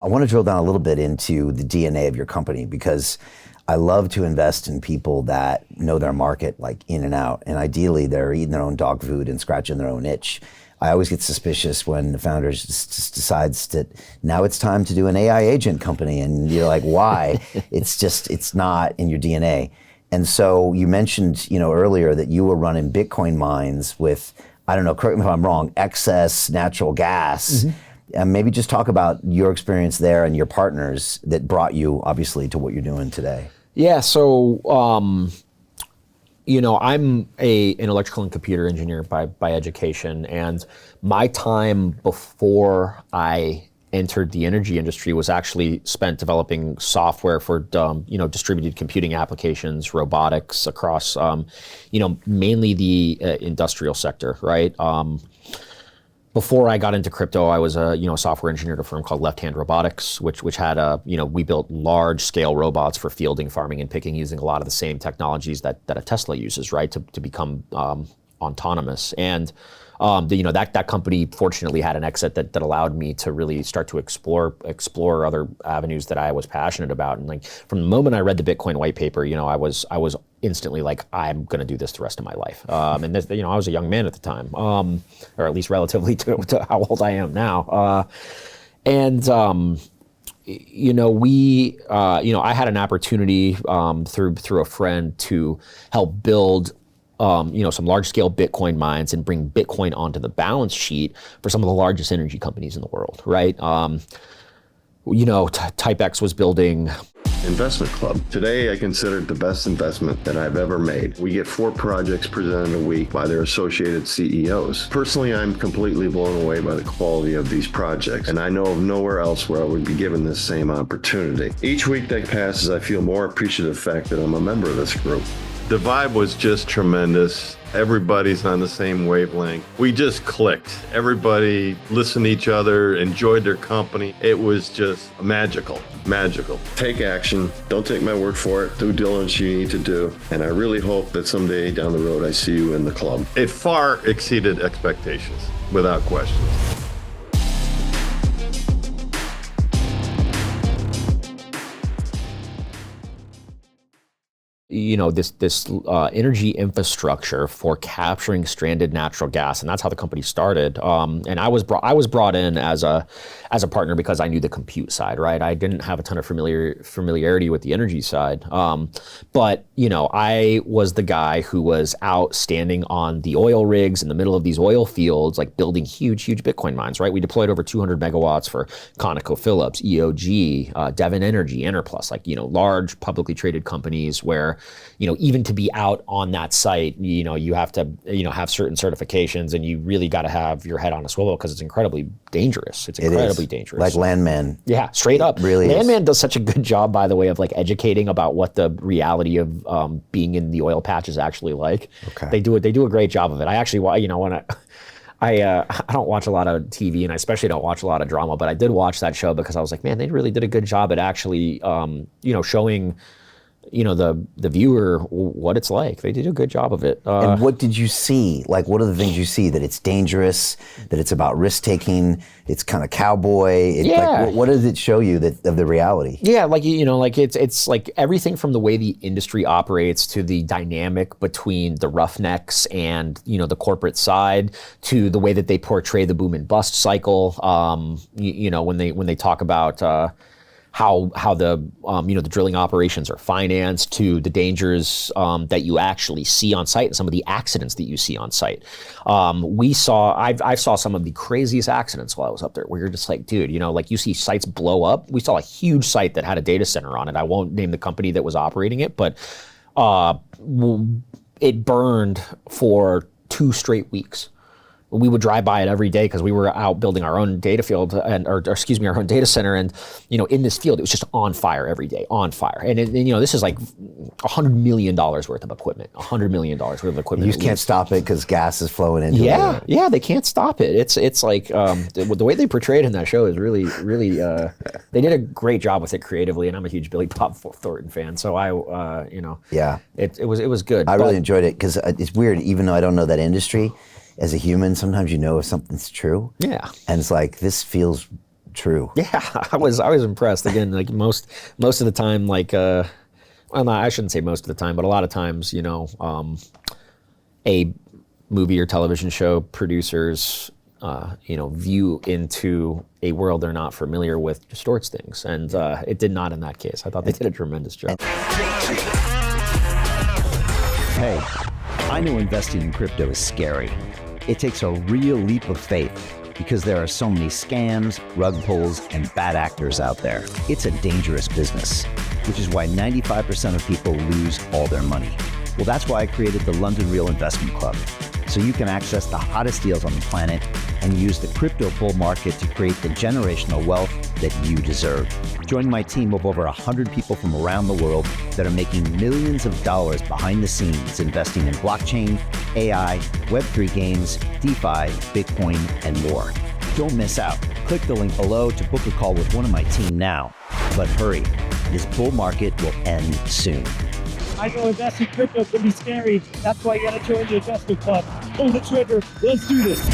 I want to drill down a little bit into the DNA of your company because I love to invest in people that know their market like in and out. And ideally, they're eating their own dog food and scratching their own itch. I always get suspicious when the founder just decides that now it's time to do an AI agent company. And you're like, why? It's not in your DNA. And so you mentioned, earlier that you were running Bitcoin mines with, I don't know, correct me if I'm wrong, excess natural gas. Mm-hmm. And maybe just talk about your experience there and your partners that brought you, obviously, to what you're doing today. Yeah, so, I'm an electrical and computer engineer by education, and my time before I entered the energy industry was actually spent developing software for, distributed computing applications, robotics across, mainly the industrial sector, right? Before I got into crypto, I was a software engineer at a firm called Left Hand Robotics, which had we built large scale robots for fielding, farming, and picking using a lot of the same technologies that a Tesla uses, right, to become autonomous. And that company fortunately had an exit that allowed me to really start to explore other avenues that I was passionate about. And like from the moment I read the Bitcoin white paper, I was instantly like, I'm going to do this the rest of my life. And this, I was a young man at the time, or at least relatively to how old I am now. I had an opportunity through a friend to help build some large-scale Bitcoin mines and bring Bitcoin onto the balance sheet for some of the largest energy companies in the world, right? Type X was building Investment Club. Today, I consider it the best investment that I've ever made. We get 4 projects presented a week by their associated CEOs. Personally, I'm completely blown away by the quality of these projects, and I know of nowhere else where I would be given this same opportunity. Each week that passes, I feel more appreciative of the fact that I'm a member of this group. The vibe was just tremendous. Everybody's on the same wavelength. We just clicked. Everybody listened to each other, enjoyed their company. It was just magical. Take action. Don't take my word for it. Due diligence you need to do. And I really hope that someday down the road I see you in the club. It far exceeded expectations, without question. This energy infrastructure for capturing stranded natural gas, and that's how the company started. And I was brought in as a partner because I knew the compute side, right? I didn't have a ton of familiarity with the energy side, but I was the guy who was out standing on the oil rigs in the middle of these oil fields, like building huge Bitcoin mines, right? We deployed over 200 megawatts for ConocoPhillips, EOG, Devon Energy, Enerplus, large publicly traded companies where even to be out on that site, you have to, have certain certifications, and you really got to have your head on a swivel because it's incredibly dangerous. It's incredibly dangerous. Like Landman. Yeah, straight up. Really Landman does such a good job, by the way, of like educating about what the reality of being in the oil patch is actually like. Okay. They do a great job of it. I actually, when I don't watch a lot of TV, and I especially don't watch a lot of drama, but I did watch that show because I was like, man, they really did a good job at actually, showing the viewer what it's like. They did a good job of it. And what did you see? Like, what are the things you see? That it's dangerous, that it's about risk taking, it's kind of cowboy. Like, what does it show you of the reality? Yeah, it's like everything from the way the industry operates to the dynamic between the roughnecks and the corporate side to the way that they portray the boom and bust cycle. When they talk about how the the drilling operations are financed, to the dangers that you actually see on site and some of the accidents that you see on site. I saw some of the craziest accidents while I was up there, where you're just like, dude, you see sites blow up. We saw a huge site that had a data center on it. I won't name the company that was operating it, but it burned for 2 straight weeks. We would drive by it every day because we were out building our own data field our own data center. And, in this field, it was just on fire every day, on fire. And this is like $100 million worth of equipment, $100 million worth of equipment. You just can't stop it because gas is flowing into it. Yeah, they can't stop it. It's like, the way they portray it in that show is really, really, they did a great job with it creatively. And I'm a huge Billy Bob Thornton fan. So it was good. I really enjoyed it because it's weird, even though I don't know that industry. As a human, sometimes if something's true. Yeah. And it's like, this feels true. Yeah, I was impressed. Again, like most of the time, like well, no, I shouldn't say most of the time, but a lot of times, a movie or television show producers, view into a world they're not familiar with distorts things, and it did not in that case. I thought they did a tremendous job. Hey, I know investing in crypto is scary. It takes a real leap of faith because there are so many scams, rug pulls, and bad actors out there. It's a dangerous business, which is why 95% of people lose all their money. Well, that's why I created the London Real Investment Club, so you can access the hottest deals on the planet and use the crypto bull market to create the generational wealth that you deserve. Join my team of over 100 people from around the world that are making millions of dollars behind the scenes investing in blockchain, AI, Web3 games, DeFi, Bitcoin, and more. Don't miss out. Click the link below to book a call with one of my team now. But hurry, this bull market will end soon. I know investing in crypto can be scary. That's why you gotta join the investment club. Pull the trigger. Let's do this.